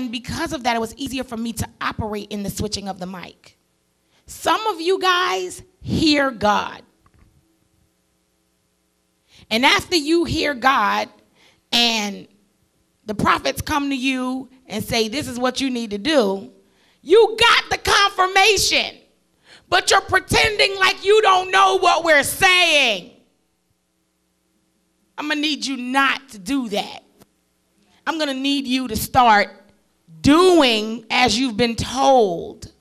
And because of that, it was easier for me to operate in the switching of the mic. Some of you guys hear God. And after you hear God and the prophets come to you and say, this is what you need to do, you got the confirmation, but you're pretending like you don't know what we're saying. I'm going to need you not to do that. I'm going to need you to start doing as you've been told.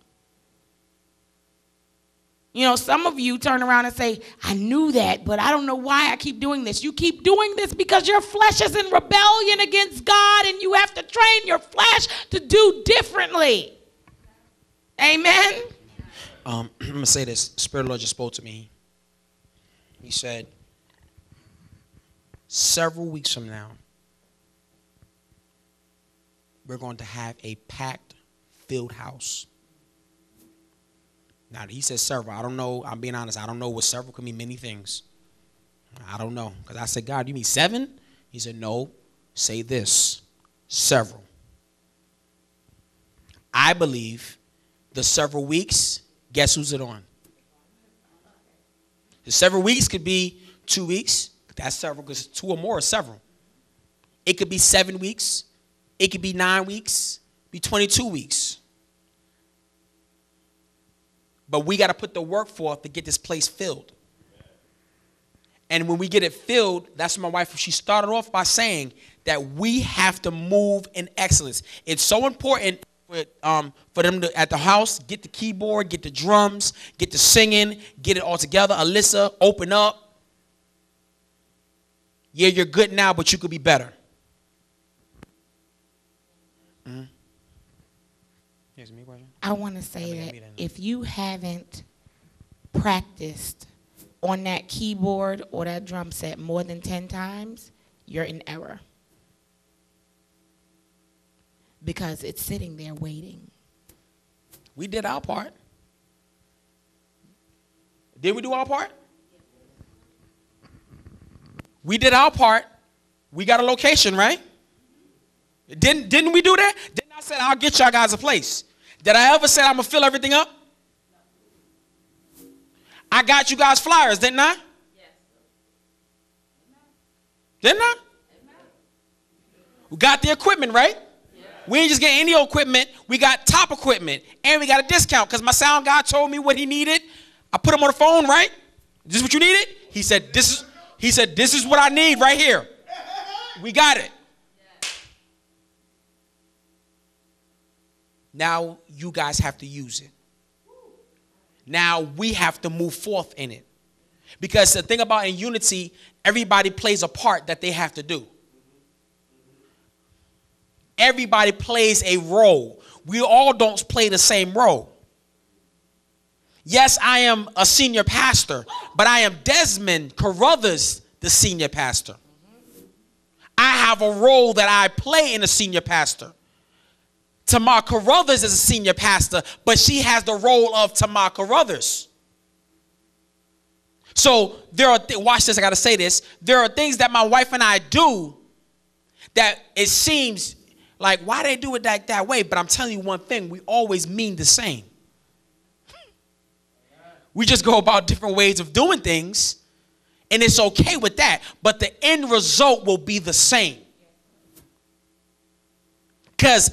You know, some of you turn around and say, I knew that, but I don't know why I keep doing this. You keep doing this because your flesh is in rebellion against God, and you have to train your flesh to do differently. Amen? I'm going to say this. The Spirit of the Lord just spoke to me. He said, several weeks from now, we're going to have a packed, filled house. Now, he says several. I don't know. I'm being honest. I don't know what several could mean. Many things. I don't know. Because I said, God, you mean 7? He said, no, say this. Several. I believe the several weeks, guess who's it on? The several weeks could be 2 weeks. That's several because 2 or more is several. It could be 7 weeks. It could be 9 weeks. Be 22 weeks. But we got to put the work forth to get this place filled. And when we get it filled, that's what my wife, she started off by saying that we have to move in excellence. It's so important for them to, at the house, get the keyboard, get the drums, get the singing, get it all together. Alyssa, open up. Yeah, you're good now, but you could be better. Mm-hmm. Here's me question. I want to say that if you haven't practiced on that keyboard or that drum set more than 10 times, you're in error. Because it's sitting there waiting. We did our part. Did we do our part? We did our part. We got a location, right? Didn't we do that? Didn't I say I'll get y'all guys a place? Did I ever say I'm going to fill everything up? I got you guys flyers, didn't I? Yes. Didn't I? We got the equipment, right? Yes. We ain't just getting any old equipment. We got top equipment. And we got a discount because my sound guy told me what he needed. I put him on the phone, right? This is what you needed? He said, this is what I need right here. We got it. Now you guys have to use it. Now we have to move forth in it. Because the thing about in unity, everybody plays a part that they have to do. Everybody plays a role. We all don't play the same role. Yes, I am a senior pastor, but I am Desmond Carruthers, the senior pastor. I have a role that I play in a senior pastor. Tamah Carruthers is a senior pastor, but she has the role of Tamah Carruthers. So there are, watch this, I got to say this. There are things that my wife and I do that it seems like, why they do it that way? But I'm telling you one thing, we always mean the same. We just go about different ways of doing things, and it's okay with that. But the end result will be the same. Because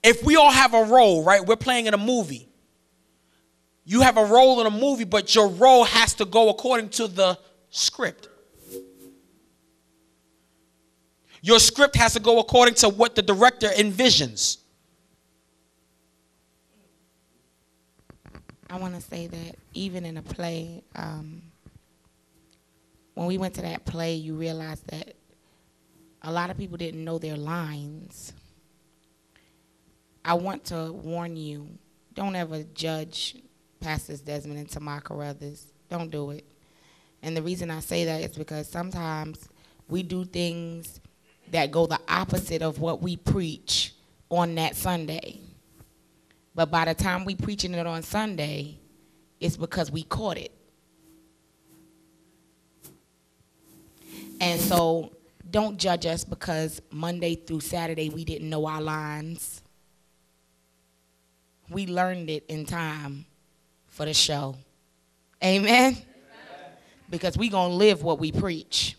if we all have a role, right? We're playing in a movie. You have a role in a movie, but your role has to go according to the script. Your script has to go according to what the director envisions. I want to say that even in a play, when we went to that play, you realize that a lot of people didn't know their lines. I want to warn you, don't ever judge Pastors Desmond and Tamah Carruthers. Don't do it. And the reason I say that is because sometimes we do things that go the opposite of what we preach on that Sunday. But by the time we preaching it on Sunday, it's because we caught it. And so don't judge us because Monday through Saturday we didn't know our lines. We learned it in time for the show. Amen? Because we going to live what we preach.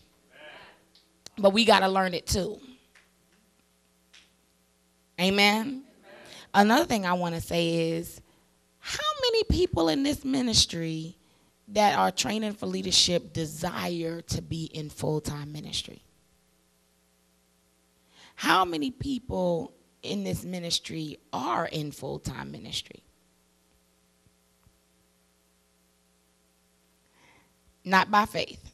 But we got to learn it too. Amen? Another thing I want to say is, how many people in this ministry that are training for leadership desire to be in full-time ministry? How many people in this ministry are in full-time ministry? Not by faith.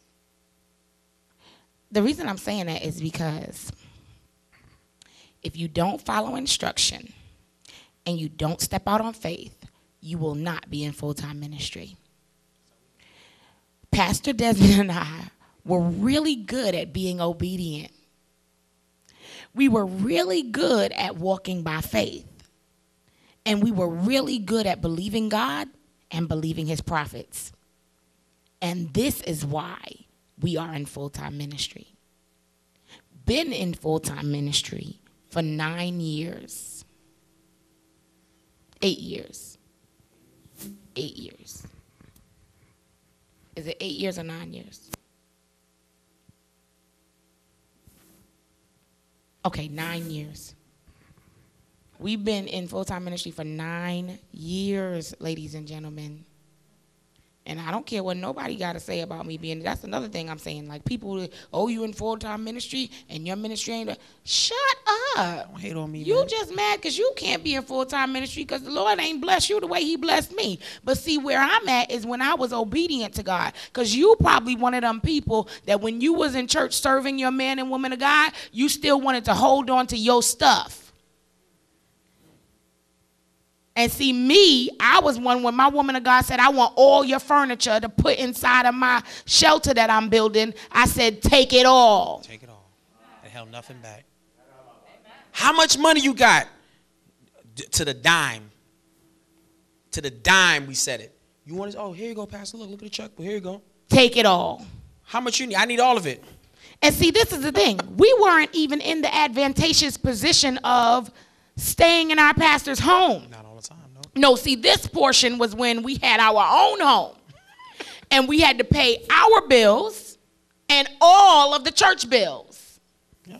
The reason I'm saying that is because if you don't follow instruction and you don't step out on faith, you will not be in full-time ministry. Pastor Desmond and I were really good at being obedient. We were really good at walking by faith. And we were really good at believing God and believing his prophets. And this is why we are in full-time ministry. Been in full-time ministry for 9 years. 8 years. 8 years. Is it 8 years or 9 years? Okay, 9 years. We've been in full-time ministry for 9 years, ladies and gentlemen. And I don't care what nobody got to say about me being, that's another thing I'm saying. Like people, oh, you in full-time ministry and your ministry ain't, shut up. Don't hate on me, You man. just mad because you can't be in full-time ministry because the Lord ain't blessed you the way he blessed me. But see, where I'm at is when I was obedient to God. Because you probably one of them people that when you was in church serving your man and woman of God, you still wanted to hold on to your stuff. And see, me, I was one when my woman of God said, I want all your furniture to put inside of my shelter that I'm building. I said, take it all. Take it all. I held nothing back. How much money you got? To the dime. To the dime, we said it. You want it? Oh, here you go, Pastor. Look at the check. Well, here you go. Take it all. How much you need? I need all of it. And see, this is the thing. We weren't even in the advantageous position of staying in our pastor's home. Not all the time, no. No, see, this portion was when we had our own home. And we had to pay our bills and all of the church bills. Yeah.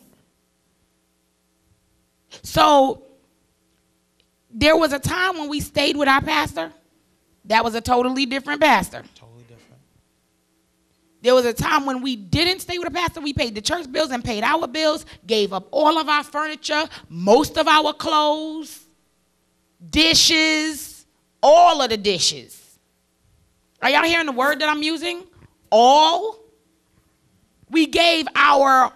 So there was a time when we stayed with our pastor. That was a totally different pastor. Totally different. There was a time when we didn't stay with a pastor. We paid the church bills and paid our bills, gave up all of our furniture, most of our clothes, dishes, all of the dishes. Are y'all hearing the word that I'm using? All. We gave our